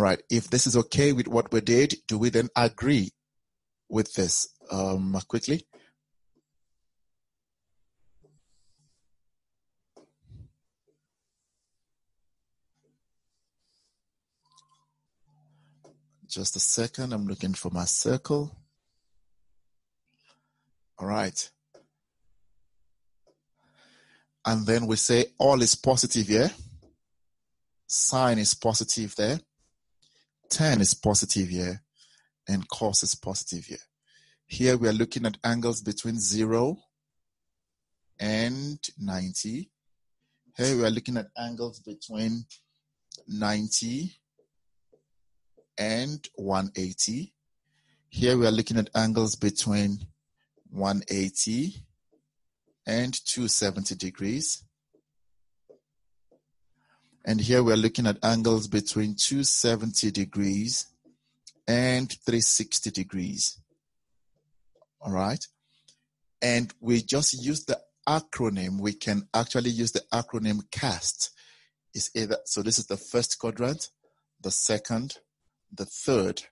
All right. If this is okay with what we did, do we then agree with this quickly? Just a second. I'm looking for my circle. All right. And then we say all is positive here. Sine is positive there. Tan is positive here. And cos is positive here. Here we are looking at angles between 0 and 90. Here we are looking at angles between 90 and 180. Here we are looking at angles between 180 and 270 degrees. And here we are looking at angles between 270 degrees and 360 degrees. All right. And we just use the acronym. We can actually use the acronym CAST. It's either, so this is the first quadrant, the second, the third,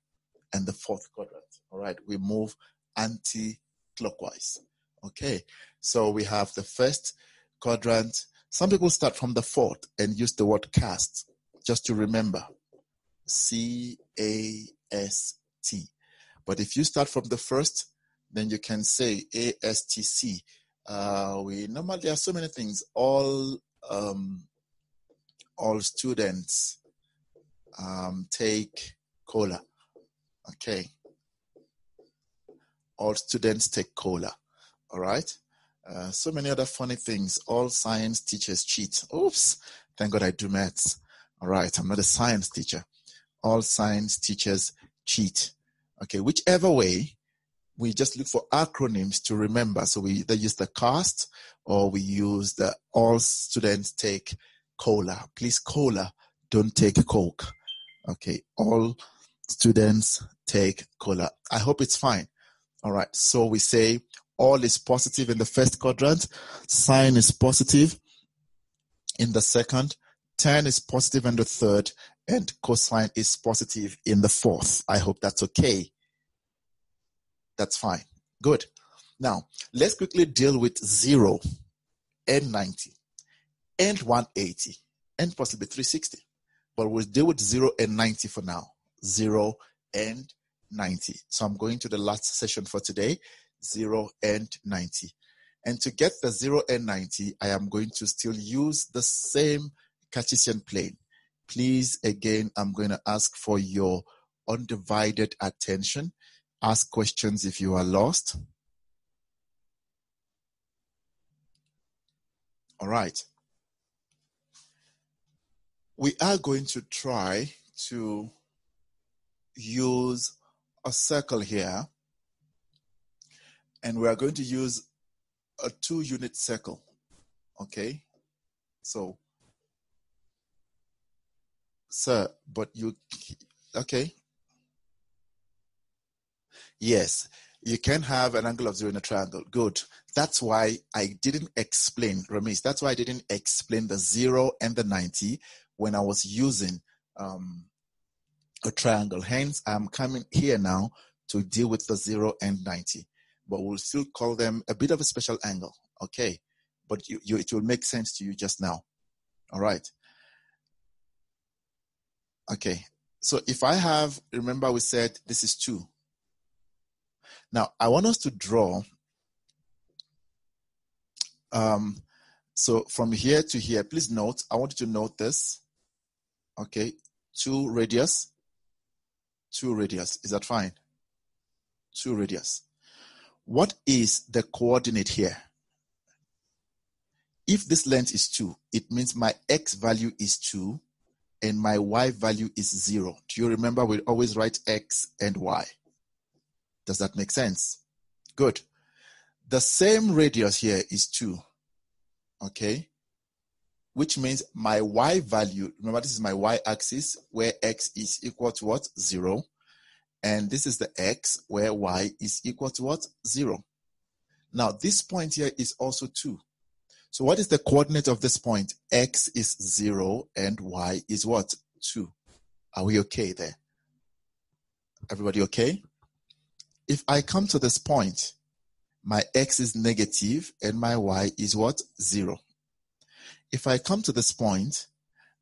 and the fourth quadrant. All right. We move anti-clockwise. Okay. So we have the first quadrant. Some people start from the fourth and use the word CAST, just to remember. CAST. But if you start from the first, then you can say ASTC. We normally, there are so many things. All students take cola. Okay. All students take cola. All right. So many other funny things. All science teachers cheat. Oops. Thank God I do maths. All right. I'm not a science teacher. All science teachers cheat. Okay. Whichever way, we just look for acronyms to remember. So we either use the CAST or we use the all students take cola. Please, cola, don't take Coke. Okay. All students take cola. I hope it's fine. All right. So we say all is positive in the first quadrant. Sine is positive in the second. Tan is positive in the third. And cosine is positive in the fourth. I hope that's okay. That's fine. Good. Now, let's quickly deal with 0 and 90 and 180 and possibly 360. But we'll deal with 0 and 90 for now. 0 and 90. So I'm going to the last session for today. 0 and 90. And to get the 0 and 90, I am going to still use the same Cartesian plane. Please, again, I'm going to ask for your undivided attention. Ask questions if you are lost. All right. We are going to try to use a circle here. And we are going to use a 2-unit circle. Okay. So, sir, but you, okay. Yes, you can have an angle of 0 in a triangle. Good. That's why I didn't explain, Ramesh, that's why I didn't explain the 0 and the 90 when I was using a triangle. Hence, I'm coming here now to deal with the 0 and 90. But we'll still call them a bit of a special angle. Okay. But it will make sense to you just now. All right. Okay. So if I have, remember we said this is 2. Now, I want us to draw. So from here to here, please note, I want you to note this. Okay. 2 radius. 2 radius. Is that fine? 2 radius. What is the coordinate here? If this length is 2, it means my x value is 2 and my y value is 0. Do you remember we always write x and y? Does that make sense? Good. The same radius here is 2. Okay. Which means my y value, remember this is my y-axis where x is equal to what? 0. And this is the x where y is equal to what? 0. Now this point here is also 2. So what is the coordinate of this point? X is 0 and y is what? 2. Are we okay there? Everybody okay? If I come to this point, my x is negative and my y is what? 0. If I come to this point,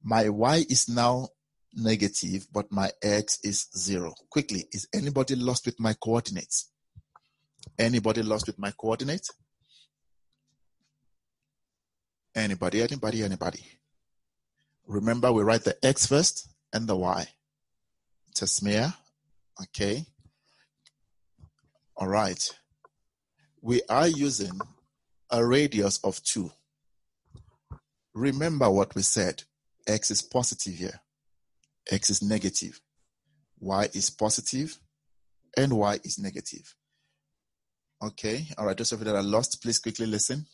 my y is now negative, but my x is 0. Quickly, is anybody lost with my coordinates? Anybody lost with my coordinates? Anybody? Remember, we write the x first and the y. Tasmia, okay. All right. We are using a radius of 2. Remember what we said. X is positive here. X is negative. Y is positive and Y is negative. Okay. All right. Those of you that are lost, please quickly listen.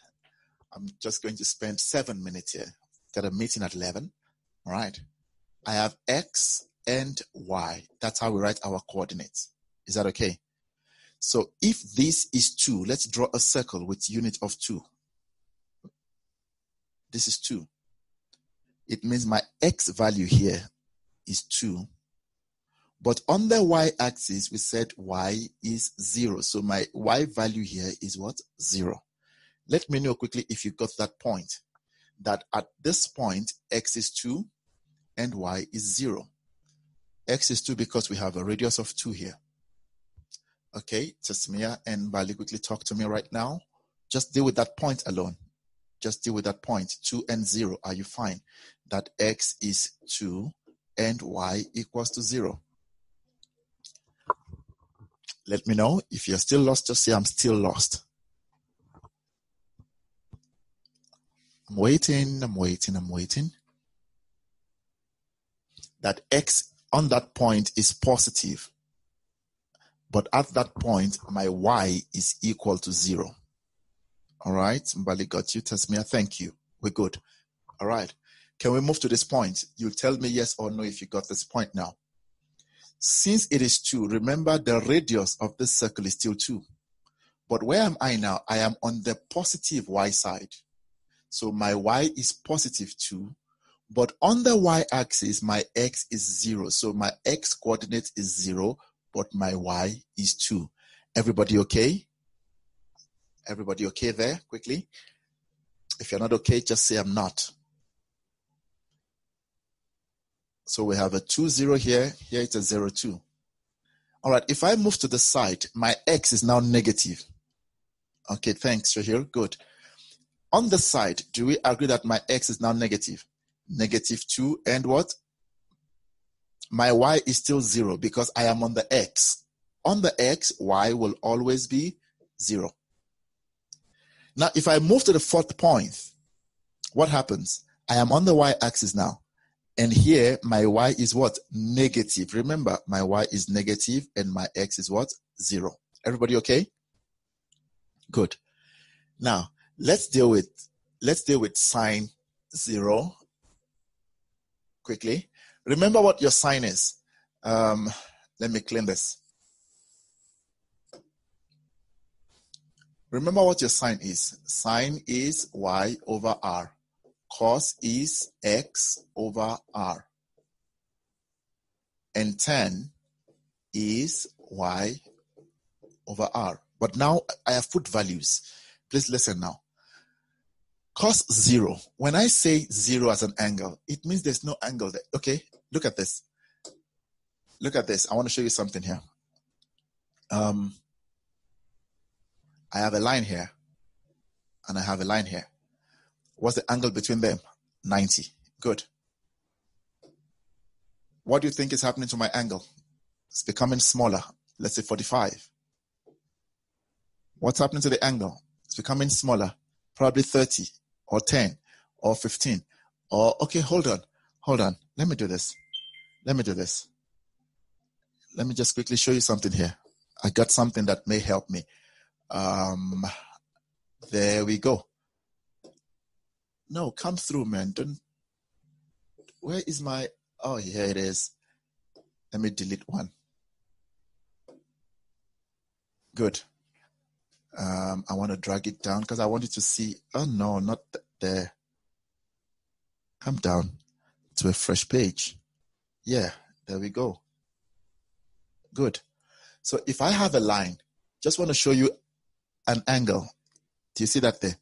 I'm just going to spend 7 minutes here. Got a meeting at 11. All right. I have X and Y. That's how we write our coordinates. Is that okay? So if this is 2, let's draw a circle with unit of 2. This is 2. It means my X value here is 2. But on the Y-axis, we said Y is 0. So my Y value here is what? 0. Let me know quickly if you got that point. That at this point, X is 2 and Y is 0. X is 2 because we have a radius of 2 here. Okay, Tasmia and Bali, quickly talk to me right now. Just deal with that point alone. Just deal with that point. 2 and 0. Are you fine? That X is 2 and Y equals to 0. Let me know. If you're still lost, just say I'm still lost. I'm waiting. That X on that point is positive. But at that point, my Y is equal to 0. All right. Mbali got you. Tasmia, thank you. We're good. All right. Can we move to this point? You tell me yes or no if you got this point now. Since it is 2, remember the radius of this circle is still 2. But where am I now? I am on the positive Y side. So my Y is positive 2. But on the Y-axis, my X is 0. So my X coordinate is 0. But my Y is 2. Everybody okay? Everybody okay there? Quickly. If you're not okay, just say I'm not. So we have a 2, 0 here. Here it's a 0, 2. All right. If I move to the side, my X is now negative. Okay, thanks, Shahir. Good. On the side, do we agree that my X is now negative? Negative 2 and what? My Y is still 0 because I am on the X. On the X, Y will always be 0. Now, if I move to the 4th point, what happens? I am on the Y-axis now. And here, my Y is what? Negative. Remember, my Y is negative and my X is what? 0. Everybody okay? Good. Now, let's deal with sine 0 quickly. Remember what your sine is. Let me clean this. Remember what your sine is. Sine is Y over R. Cos is X over R. And tan is Y over R. But now I have put values. Please listen now. Cos 0. When I say 0 as an angle, it means there's no angle there. Okay, look at this. Look at this. I want to show you something here. I have a line here, and I have a line here. What's the angle between them? 90. Good. What do you think is happening to my angle? It's becoming smaller. Let's say 45. What's happening to the angle? It's becoming smaller. Probably 30 or 10 or 15. Or, okay, hold on. Let me do this. Let me just quickly show you something here. I got something that may help me. There we go. No, come through, man. Where is my, oh, here it is. Let me delete one. Good. I want to drag it down because I want you to see, oh no, not there. Come down to a fresh page. Yeah, There we go. Good. So if I have a line, just want to show you an angle. Do you see that there?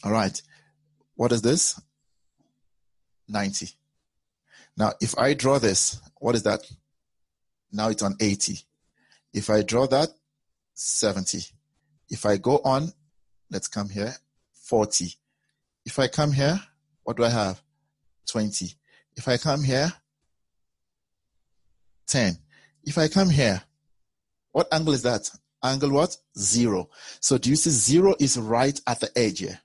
All right. What is this? 90. Now, if I draw this, what is that? Now it's on 80. If I draw that, 70. If I go on, let's come here, 40. If I come here, what do I have? 20. If I come here, 10. If I come here, what angle is that? Angle what? 0. So do you see 0 is right at the edge here?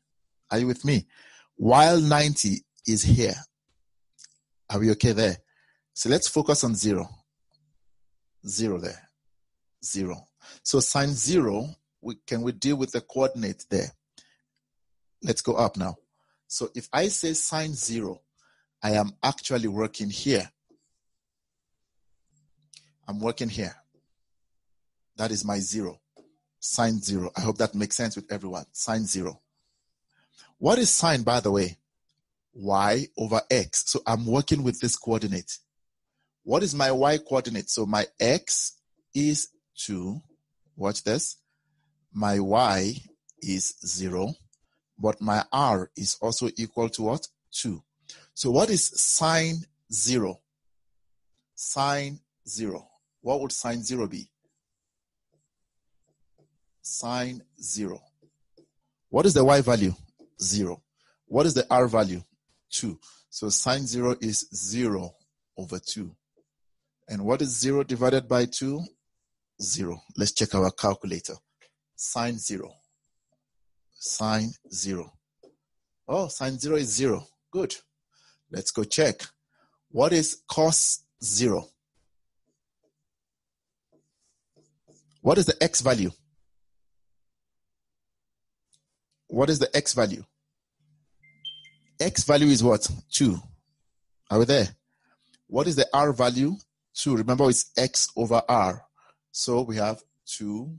Are you with me? While 90 is here. Are we okay there? So let's focus on 0. 0 there. 0. So sine 0, can we deal with the coordinate there? Let's go up now. So if I say sine 0, I am actually working here. I'm working here. That is my 0. Sine 0. I hope that makes sense with everyone. Sine 0. What is sine, by the way? Y over x. So I'm working with this coordinate. What is my y coordinate? So my x is 2. Watch this. My y is 0. But my r is also equal to what? 2. So what is sine 0? Sine 0. What would sine 0 be? Sine 0. What is the y value? 0. What is the r value? 2. So sine 0 is 0 over 2. And what is 0 divided by 2? 0. Let's check our calculator. Sine 0. Sine 0. Oh, sine 0 is 0. Good. Let's go check. What is cos 0? What is the x value? What is the x value? X value is what? 2. Are we there? What is the r value? 2. Remember, it's x over r. So we have 2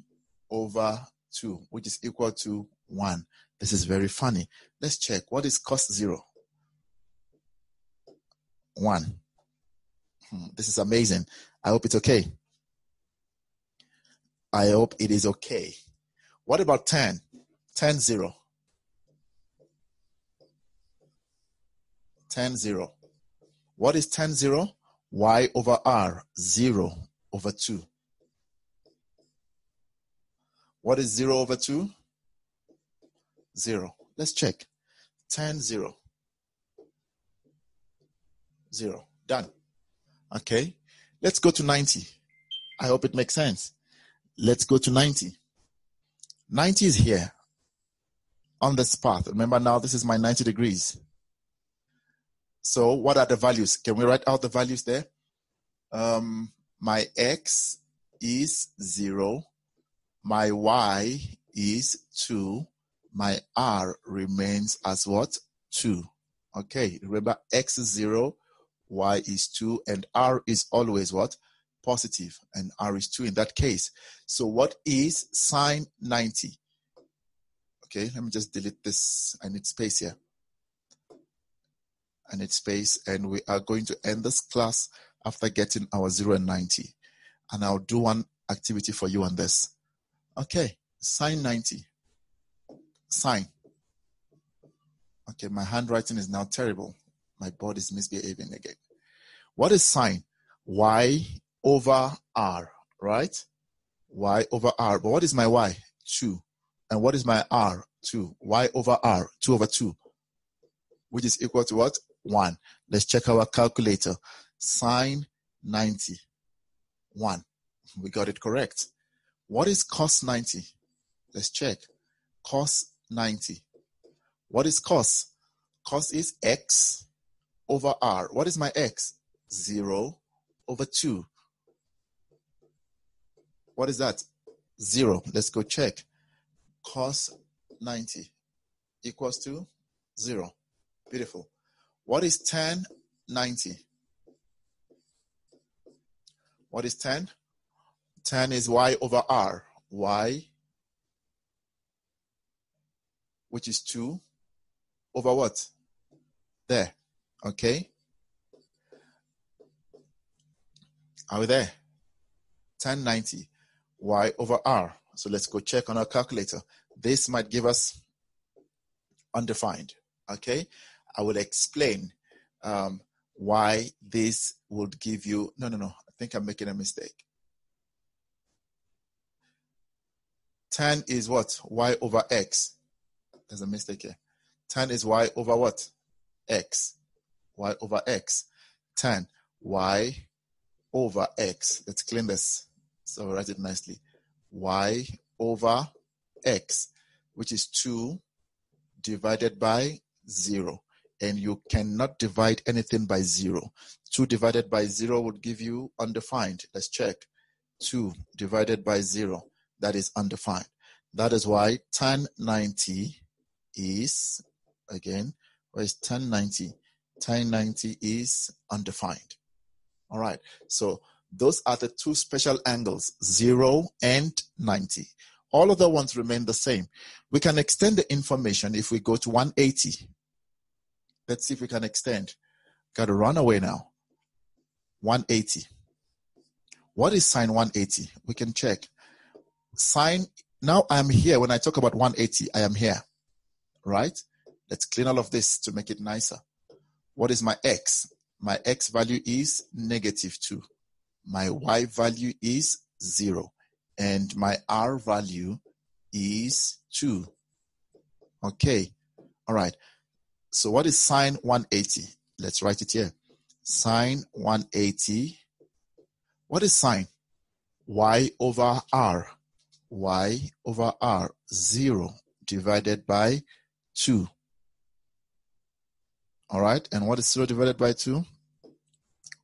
over 2, which is equal to 1. This is very funny. Let's check. What is cos 0? 1. This is amazing. I hope it's okay. I hope it is okay. What about 10? 10, 0. 10, 0. What is 10, 0? Y over r, 0 over 2. What is 0 over 2? 0. Let's check. 10, 0. 0. Done. Okay. Let's go to 90. I hope it makes sense. Let's go to 90. 90 is here on this path. Remember now, this is my 90 degrees. So what are the values? Can we write out the values there? My x is 0. My y is 2. My r remains as what? 2. Okay, remember x is 0, y is 2, and r is always what? Positive, and r is 2 in that case. So what is sine 90? Okay, let me just delete this. I need space here. I need space, and we are going to end this class after getting our 0 and 90. And I'll do one activity for you on this. Okay, sine 90. Sine. Okay, my handwriting is now terrible. My board is misbehaving again. What is sine? Y over r, right? Y over r. But what is my y? 2. And what is my r? 2. Y over r, 2 over 2. Which is equal to what? 1. Let's check our calculator. Sine 90. 1. We got it correct. What is cos 90? Let's check. Cos 90. What is cos? Cos is x over r. What is my x? 0 over 2. What is that? 0. Let's go check. Cos 90 equals to 0. Beautiful. What is tan 90? What is tan? Tan is y over r. Y, which is 2, over what? There. Okay. Are we there? Tan 90, y over r. So let's go check on our calculator. This might give us undefined, okay? I will explain why this would give you, no, I think I'm making a mistake. Tan is what? Y over x. There's a mistake here. Tan is y over what? X. Y over x. Tan, y over x. Let's clean this. So write it nicely. Y over x, which is 2 divided by 0. And you cannot divide anything by 0. 2 divided by 0 would give you undefined. Let's check. 2 divided by 0. That is undefined. That is why tan 90 is, again, where is tan 90? Tan 90 is undefined. All right. So those are the two special angles, 0 and 90. All other ones remain the same. We can extend the information if we go to 180. Let's see if we can extend. Got to run away now. 180. What is sine 180? We can check. Sine, now I'm here. When I talk about 180, I am here, right? Let's clean all of this to make it nicer. What is my x? My x value is -2. My y value is 0. And my r value is 2. Okay. All right. So what is sine 180? Let's write it here. Sine 180. What is sine? Y over r. Y over r. 0 divided by 2. All right. And what is 0 divided by 2?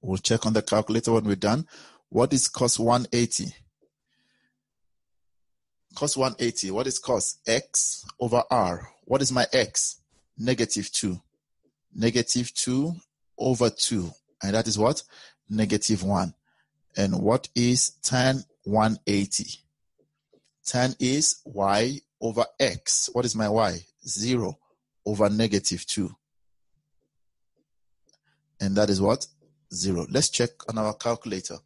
We'll check on the calculator when we're done. What is cos 180? Cos 180. What is cos? X over r. What is my x? -2. -2 over 2. And that is what? -1. And what is tan 180? Tan is y over x. What is my y? 0 over -2. And that is what? 0. Let's check on our calculator.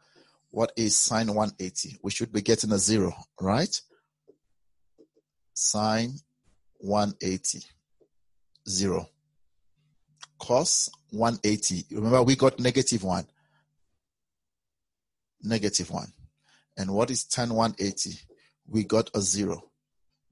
What is sine 180? We should be getting a 0, right? Sine 180. 0. Cos 180. Remember, we got -1. -1. And what is tan 180? We got a 0.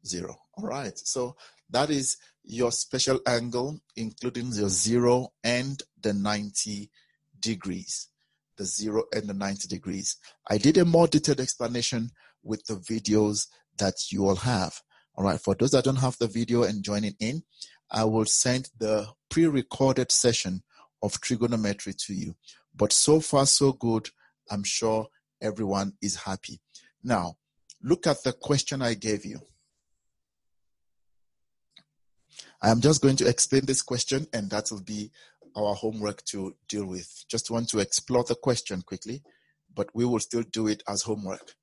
0. All right. So that is your special angle, including the 0 and the 90 degrees. The 0 and the 90 degrees. I did a more detailed explanation with the videos that you all have. All right. For those that don't have the video and joining in, I will send the pre-recorded session of trigonometry to you. But so far, so good. I'm sure everyone is happy. Now, look at the question I gave you. I am just going to explain this question, and that will be our homework to deal with. Just want to explore the question quickly, but we will still do it as homework.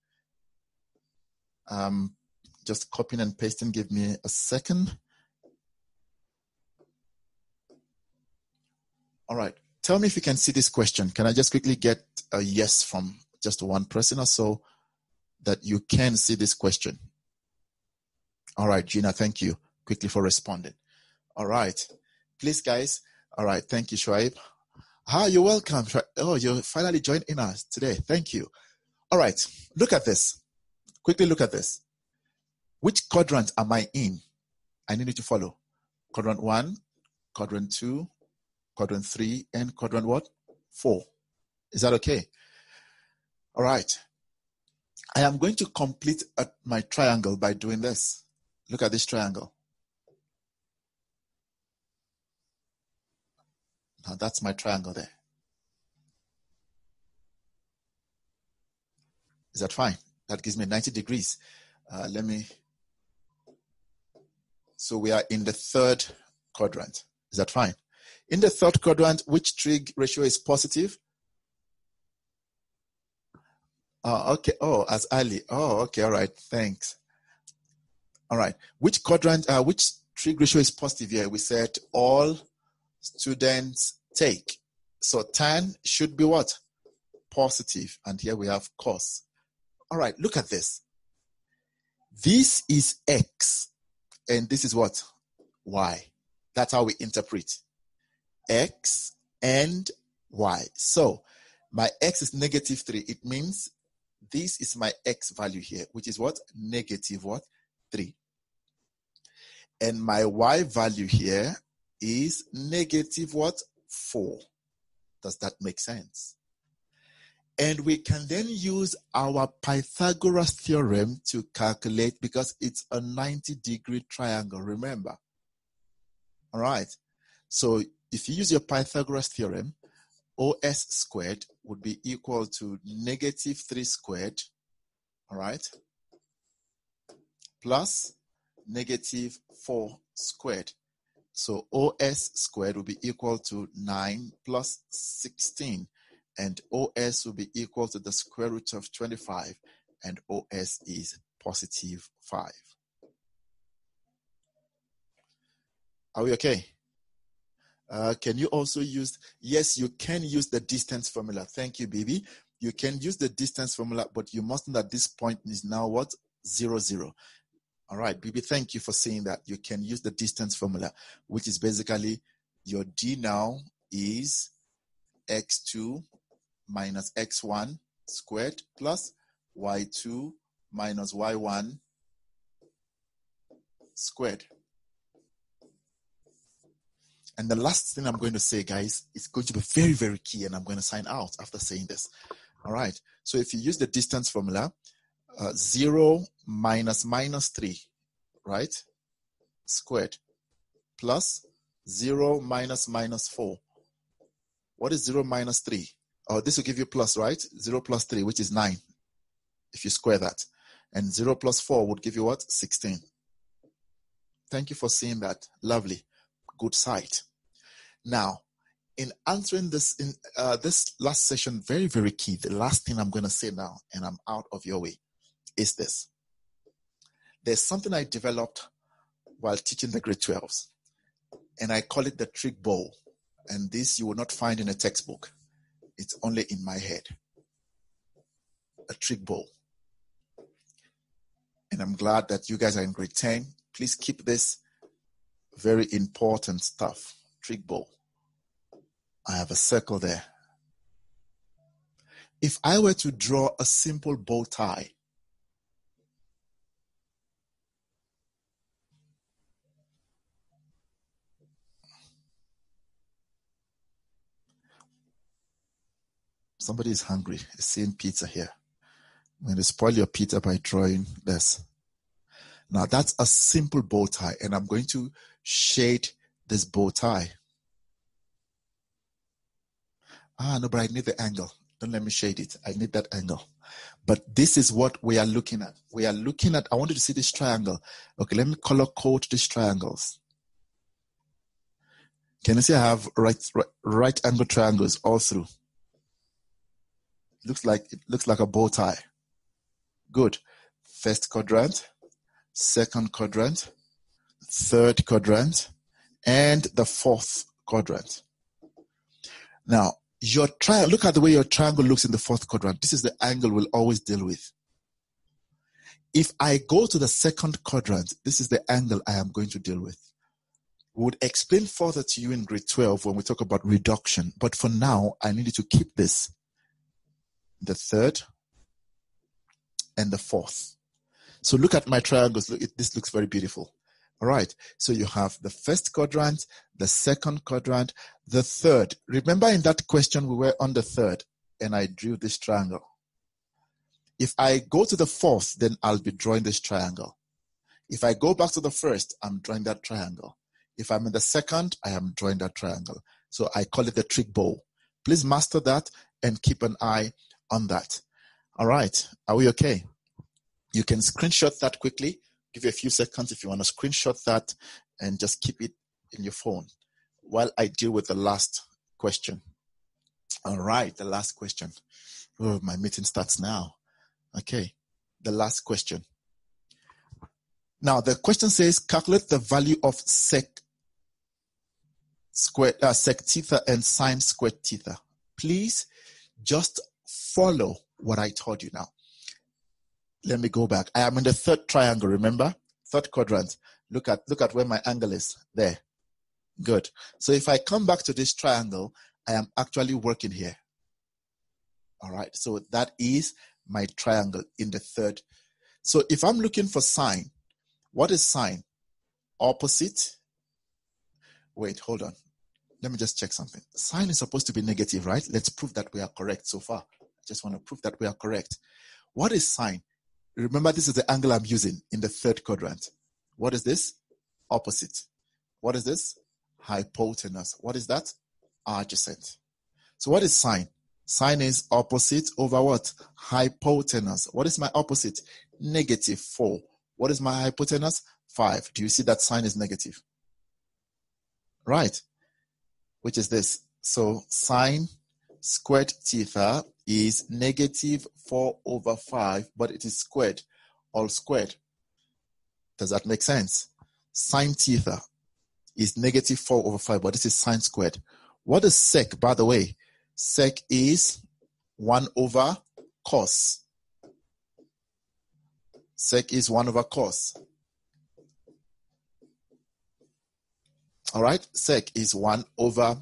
Just copying and pasting. Give me a second. All right. Tell me if you can see this question. Can I just quickly get a yes from just one person or so that you can see this question? All right, Gina, thank you quickly for responding. All right. Please, guys. All right. Thank you, Shoaib. Hi, you're welcome. Oh, you finally joined in us today. Thank you. All right. Look at this. Quickly look at this. Which quadrant am I in? I need you to follow. Quadrant 1, quadrant 2, quadrant 3, and quadrant what? 4. Is that okay? All right. I am going to complete my triangle by doing this. Look at this triangle. Now that's my triangle there. Is that fine? That gives me 90 degrees. So we are in the third quadrant. Is that fine? In the third quadrant, which trig ratio is positive? Okay. Oh, as Ali. Oh, okay. All right. Thanks. All right. Which quadrant, which trig ratio is positive here? We said all students take. So tan should be what? positive, and here we have cos. All right, look at this. This is x, and this is what? Y. That's how we interpret x and y. So my x is -3. It means this is my x value here, which is what? Negative what? 3. And my y value here is negative what? 4. Does that make sense? And we can then use our Pythagoras theorem to calculate, because it's a 90-degree triangle, remember? All right. So if you use your Pythagoras theorem, OS squared would be equal to -3 squared, all right, plus -4 squared. So OS squared will be equal to 9 plus 16. And OS will be equal to the square root of 25. And OS is positive 5. Are we okay? Can you also use, yes, you can use the distance formula. Thank you, baby. You can use the distance formula, but you must know that this point is now what? 0, 0. All right, baby, thank you for saying that. You can use the distance formula, which is basically your D now is x2 minus x1 squared plus y2 minus y1 squared. And the last thing I'm going to say, guys, is going to be very, very key, and I'm going to sign out after saying this. All right. So if you use the distance formula, 0 minus -3, right, squared, plus 0 minus -4. What is 0 minus 3? Oh, this will give you plus, right? 0 plus 3, which is 9, if you square that. And 0 plus 4 would give you what? 16. Thank you for seeing that. Lovely. Good sight. Now, in answering this, in this last session, very, very key, the last thing I'm going to say now, and I'm out of your way, is this. There's something I developed while teaching the grade 12s, and I call it the Trig bowl. And this you will not find in a textbook. It's only in my head. A Trig bowl. And I'm glad that you guys are in grade 10. Please keep this very important stuff. Trig bowl. I have a circle there. If I were to draw a simple bow tie, somebody is hungry. Is seeing pizza here. I'm going to spoil your pizza by drawing this. Now that's a simple bow tie, and I'm going to shade this bow tie. No, but I need the angle. Don't let me shade it. I need that angle. But this is what we are looking at. We are looking at, I want you to see this triangle. Okay, let me color code these triangles. Can you see I have right angle triangles all through? It looks like a bow tie. Good. First quadrant, second quadrant, third quadrant, and the fourth quadrant. Now, your triangle, look at the way your triangle looks in the fourth quadrant. This is the angle we'll always deal with. If I go to the second quadrant, this is the angle I am going to deal with. We would explain further to you in grade 12 when we talk about reduction. But for now, I need you to keep this. The third and the fourth. So look at my triangles. Look, this looks very beautiful. All right. So you have the first quadrant, the second quadrant, the third. Remember in that question, we were on the third, and I drew this triangle. If I go to the fourth, then I'll be drawing this triangle. If I go back to the first, I'm drawing that triangle. If I'm in the second, I am drawing that triangle. So I call it the Trig bowl. Please master that and keep an eye on that. All right. Are we okay? You can screenshot that quickly. Give you a few seconds if you want to screenshot that and just keep it in your phone while I deal with the last question. All right, the last question. Oh, my meeting starts now. Okay, the last question. Now, the question says, calculate the value of sec theta and sine squared theta. Please just follow what I told you now. Let me go back. I am in the third triangle, remember? Third quadrant. Look at where my angle is. There. Good. So if I come back to this triangle, I am actually working here. All right. So that is my triangle in the third. So if I'm looking for sine, what is sine? Opposite. Wait, hold on. Let me just check something. Sine is supposed to be negative, right? Let's prove that we are correct so far. I just want to prove that we are correct. What is sine? Remember, this is the angle I'm using in the third quadrant. What is this? Opposite. What is this? Hypotenuse. What is that? Adjacent. So what is sine? Sine is opposite over what? Hypotenuse. What is my opposite? Negative 4. What is my hypotenuse? 5. Do you see that sine is negative? Right. Which is this? So sine squared theta is negative 4 over 5, but it is squared, all squared. Does that make sense? Sine theta is negative 4 over 5, but this is sine squared. What is sec, by the way? Sec is 1 over cos. Sec is 1 over cos. All right? Sec is 1 over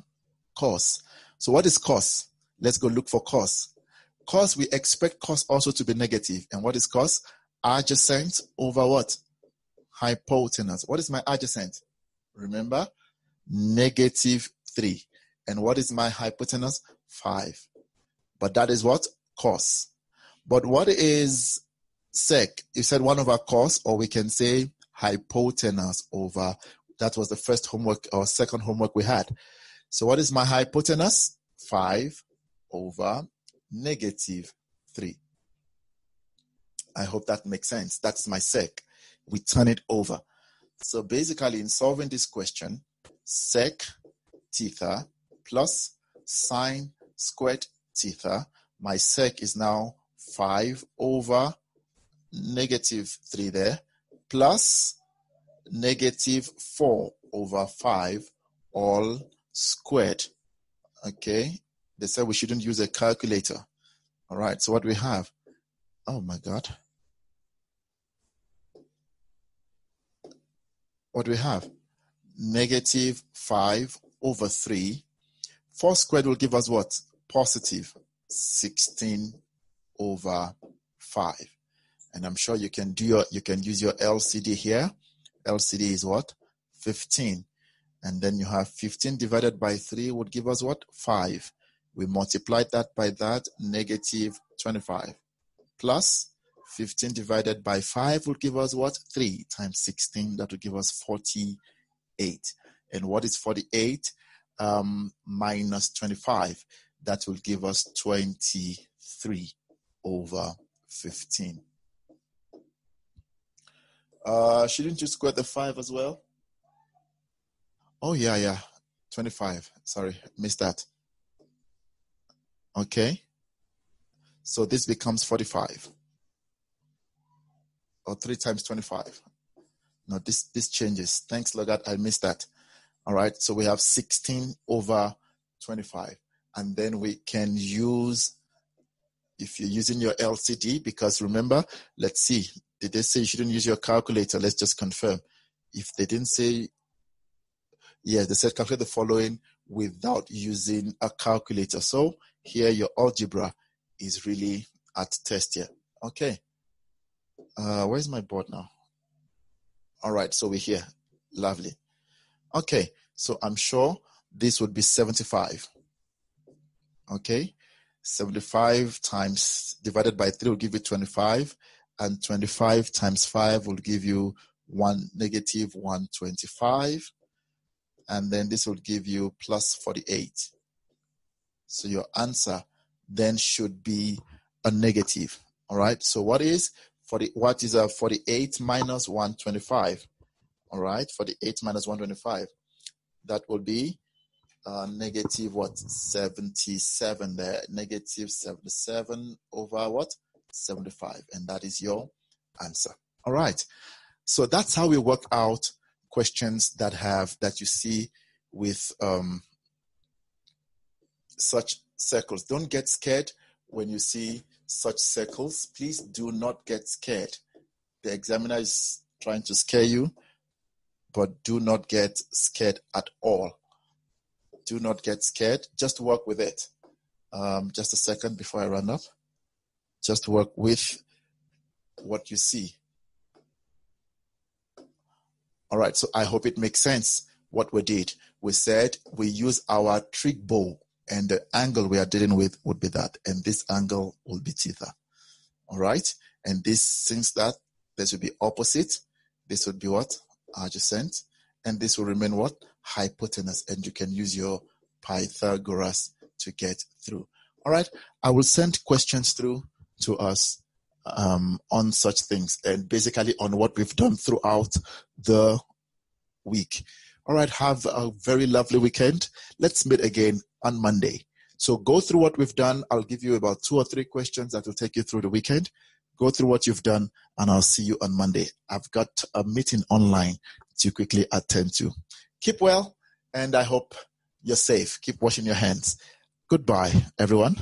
cos. So what is cos? Let's go look for cos. Cos, we expect cos also to be negative. And what is cos? Adjacent over what? Hypotenuse. What is my adjacent? Remember? Negative 3. And what is my hypotenuse? 5. But that is what? Cos. But what is sec? You said 1 over cos, or we can say hypotenuse over. That was the first homework or second homework we had. So what is my hypotenuse? 5 over negative 3. I hope that makes sense. That's my sec. We turn it over. So basically in solving this question, sec theta plus sine squared theta, my sec is now 5 over negative 3 there, plus negative 4 over 5 all squared. Okay, they said we shouldn't use a calculator. All right, so what we have, oh my God. What do we have? Negative 5 over 3. 4 squared will give us what? Positive 16 over 5. And I'm sure you can use your LCD here. LCD is what? 15. And then you have 15 divided by 3 would give us what? 5. We multiplied that by that, negative 25. Plus 15 divided by 5 will give us what? 3 times 16. That will give us 48. And what is 48? Minus 25. That will give us 23 over 15. Shouldn't you square the 5 as well? Oh, yeah. 25. Sorry, missed that. Okay. So this becomes 45. Or 3 times 25. No, this changes. Thanks, Logat. I missed that. All right. So we have 16 over 25. And then we can use, if you're using your LCD, because remember, let's see. Did they say you shouldn't use your calculator? Let's just confirm. If they didn't say, yes, they said calculate the following without using a calculator. So here your algebra is really at test here. Okay. Where's my board now? All right, so we're here. Lovely. Okay, so I'm sure this would be 75. Okay, 75 times divided by 3 will give you 25, and 25 times 5 will give you negative 125, and then this will give you plus 48. So your answer then should be a negative. All right, so what is 48 minus 125? All right, 48 minus 125. That will be negative what? 77 there. Negative 77 over what? 75. And that is your answer. All right. So that's how we work out questions that you see with such circles. Don't get scared when you see such circles, please do not get scared. The examiner is trying to scare you, but do not get scared at all. Do not get scared. Just work with it. Just a second before I run up. Just work with what you see. All right, so I hope it makes sense what we did. We said we use our trig bow, and the angle we are dealing with would be that, and this angle will be theta. All right, and this, since that, this will be opposite. This would be what? Adjacent. And this will remain what? Hypotenuse. And you can use your Pythagoras to get through. All right, I will send questions through to us on such things, and basically on what we've done throughout the week. All right, have a very lovely weekend. Let's meet again on Monday. So go through what we've done. I'll give you about 2 or 3 questions that will take you through the weekend. Go through what you've done, and I'll see you on Monday. I've got a meeting online to quickly attend to. Keep well, and I hope you're safe. Keep washing your hands. Goodbye, everyone.